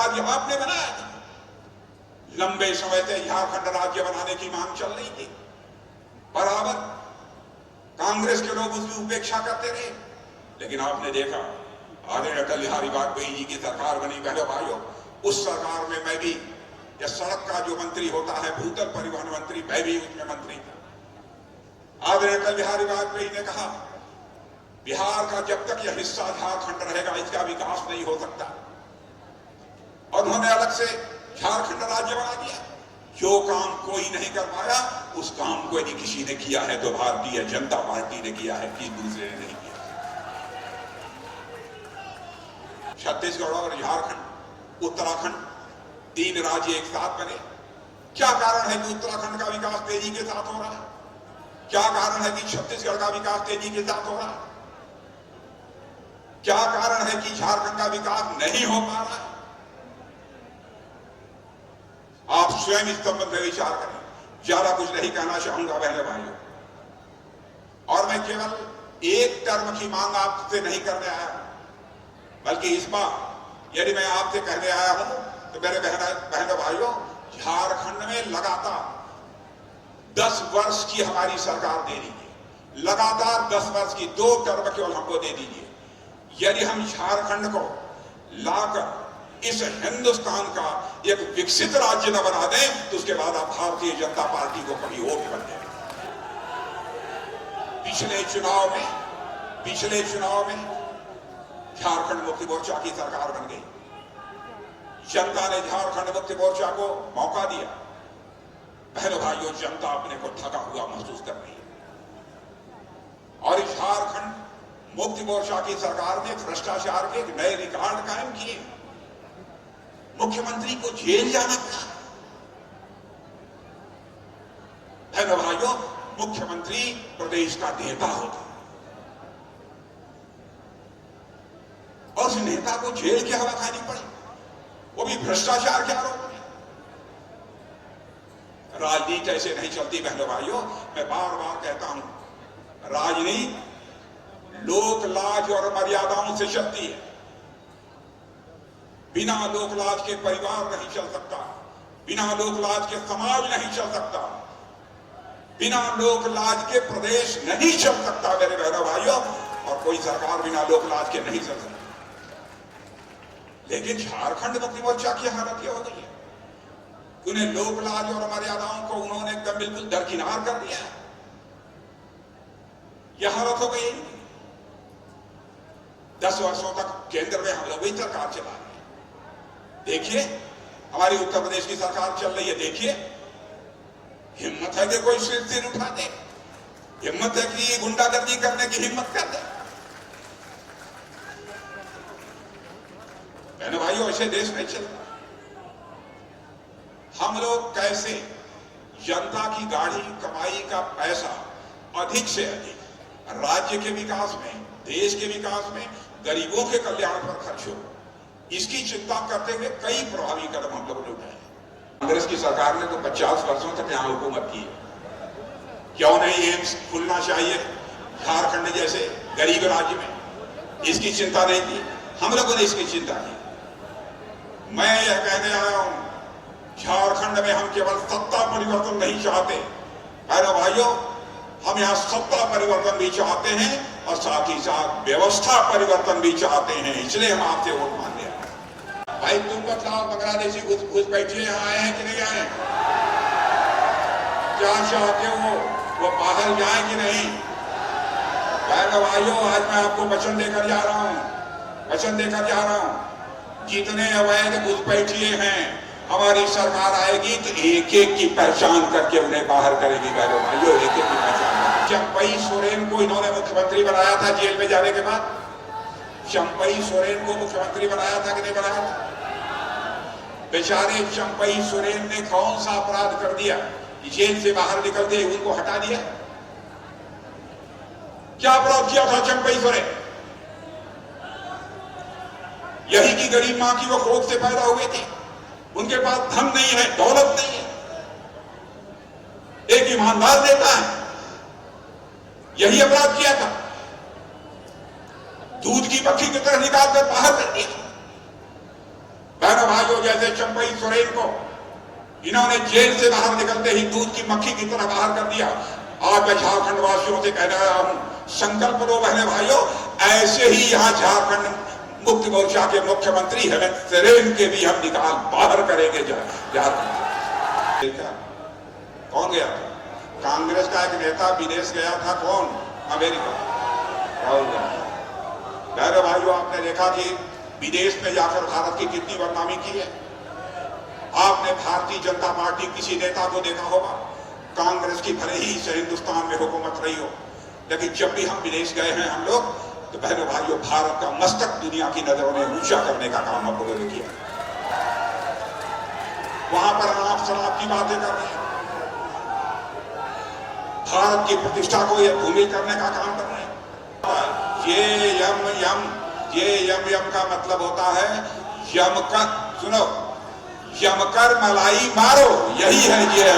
राज्य आपने बनाया था। लंबे समय से झारखंड राज्य बनाने की मांग चल रही थी, बराबर कांग्रेस के लोग उसकी उपेक्षा करते रहे, लेकिन आपने देखा आदरणीय अटल बिहारी वाजपेयी जी की सरकार बनी। बहनों भाइयों, उस सरकार में मैं भी, या सड़क का जो मंत्री होता है, भूतल परिवहन मंत्री, मैं भी उसमें मंत्री था। आदरणीय अटल बिहारी वाजपेयी ने कहा बिहार का जब तक यह हिस्सा झारखंड रहेगा इसका विकास नहीं हो सकता, और उन्होंने अलग से झारखंड राज्य बना दिया। जो काम कोई नहीं कर पाया उस काम को यदि किसी ने किया है तो भारतीय जनता पार्टी ने किया है, किसी दूसरे ने नहीं किया। छत्तीसगढ़ और झारखंड, उत्तराखंड, 3 राज्य एक साथ बने। क्या कारण है कि उत्तराखंड का विकास तेजी के साथ हो रहा है? क्या कारण है कि छत्तीसगढ़ का विकास तेजी के साथ हो रहा है? क्या कारण है कि झारखंड का विकास नहीं हो पा रहा है? आप स्वयं इस संबंध में विचार करें। ज्यादा कुछ नहीं कहना चाहूंगा बहनों भाइयों, और मैं केवल एक टर्म की मांग आपसे नहीं करने आया, बल्कि इस बार यदि मैं आपसे कहने आया हूं तो मेरे बहनों भाइयों, झारखंड में लगातार 10 वर्ष की हमारी सरकार दे दीजिए, लगातार 10 वर्ष की 2 टर्म केवल हमको दे दीजिए। यदि हम झारखंड को लाकर इस हिंदुस्तान का एक विकसित राज्य न बना दें तो उसके बाद आप भारतीय जनता पार्टी को कभी वोट कर दें। पिछले चुनाव में झारखंड मुक्ति मोर्चा की सरकार बन गई। जनता ने झारखंड मुक्ति मोर्चा को मौका दिया। बहनों भाइयों, जनता अपने को ठगा हुआ महसूस कर रही है, और झारखंड मुक्ति मोर्चा की सरकार ने भ्रष्टाचार के एक नए रिकॉर्ड कायम किए। मुख्यमंत्री को जेल जाना पड़ा। बहनों भाइयों, मुख्यमंत्री प्रदेश का नेता होता, और उस नेता को जेल की हवा खानी पड़ी, वो भी भ्रष्टाचार के आरोप में। राजनीति ऐसे नहीं चलती बहनों भाइयों। मैं बार बार कहता हूं, राजनीति लोक लाज और मर्यादाओं से चलती है। बिना लोकलाज के परिवार नहीं चल सकता, बिना लोकलाज के समाज नहीं चल सकता, बिना लोकलाज के प्रदेश नहीं चल सकता मेरे बहनों भाइयों, और कोई सरकार बिना लोकलाज के नहीं चल सकती। लेकिन झारखंड मुक्ति मोर्चा की हालत यह हो गई है, उन्हें लोकलाज और मर्यादाओं को उन्होंने एकदम बिल्कुल दरकिनार कर दिया है। यह हालत हो गई। 10 वर्षों तक केंद्र में हम लोग ही सरकार चला। देखिए हमारी उत्तर प्रदेश की सरकार चल रही है, देखिए हिम्मत है कि कोई सिर उठा दे, हिम्मत है कि गुंडागर्दी करने की हिम्मत कर दे। बहनों भाइयों, ऐसे देश नहीं चलता। हम लोग कैसे जनता की गाढ़ी कमाई का पैसा अधिक से अधिक राज्य के विकास में, देश के विकास में, गरीबों के कल्याण पर खर्च हो, इसकी चिंता करते हुए कई प्रभावी कदम हम लोगों ने उठाए। कांग्रेस की सरकार ने तो 50 वर्षों तक यहां हुकूमत की है। क्यों नहीं एम्स खुलना चाहिए झारखंड जैसे गरीब राज्य में? इसकी चिंता नहीं की, हम लोगों ने इसकी चिंता की। मैं यह कहने आया हूं, झारखंड में हम केवल सत्ता परिवर्तन नहीं चाहते बहनों भाइयों, हम यहां सत्ता परिवर्तन भी चाहते हैं और साथ ही साथ व्यवस्था परिवर्तन भी चाहते हैं। इसलिए हम आपसे वोट मांगे। भाई तुम बताओ, बांग्लादेशी घुसपैठिए यहाँ आए हैं कि नहीं आए? क्या चाहते हो वो बाहर जाए कि नहीं? बहनों भाइयों, आज मैं आपको वचन देकर जा रहा हूं, जितने अवैध घुसपैठिए हैं हमारी सरकार आएगी तो एक एक की पहचान करके उन्हें बाहर करेगी। बहनों भाइयों, एक एक की पहचान। चंपई सोरेन को इन्होंने मुख्यमंत्री बनाया था जेल में जाने के बाद। चंपई सोरेन को मुख्यमंत्री बनाया था कि नहीं बनाया था? बेचारे चंपई सोरेन ने कौन सा अपराध कर दिया जेल से बाहर निकलते उनको हटा दिया? क्या अपराध किया था चंपई सोरेन? यही की गरीब मां की वो खोज से पैदा हुए थे, उनके पास धन नहीं है, दौलत नहीं है, एक ईमानदार नेता है, यही अपराध किया था, दूध की पक्षी की तरह निकालकर बाहर कर दिया। बहनों भाइयों, जैसे चंपई सोरेन को इन्होंने जेल से बाहर निकलते ही दूध की मक्खी की तरह बाहर कर दिया। आज मैं झारखंड वासियों से कह रहा हूं, संकल्प लो बहने भाइयों, ऐसे ही यहाँ झारखंड मुक्ति मोर्चा के मुख्यमंत्री हेमंत सोरेन के भी हम निकाल बाहर करेंगे झारखंड। कौन गया था? कांग्रेस का एक नेता विदेश गया था। कौन? अमेरिका। राहुल गांधी। मेरे भाइयों, आपने देखा कि विदेश में जाकर भारत की कितनी बदनामी की है। आपने भारतीय जनता पार्टी किसी नेता को देखा होगा, कांग्रेस की भले ही से हिंदुस्तान में हुकूमत रही हो, लेकिन जब भी हम विदेश गए हैं हम लोग, तो बहनों भाइयों, भारत का मस्तक दुनिया की नजरों में ऊंचा करने का काम हम लोगों ने किया। वहां पर आप शराब की बातें कर रहे हैं, भारत की प्रतिष्ठा को यह भूमि करने का काम कर रहे हैं। ये यम का मतलब होता है यम कर, सुनो, यमकर मलाई मारो, यही है ये।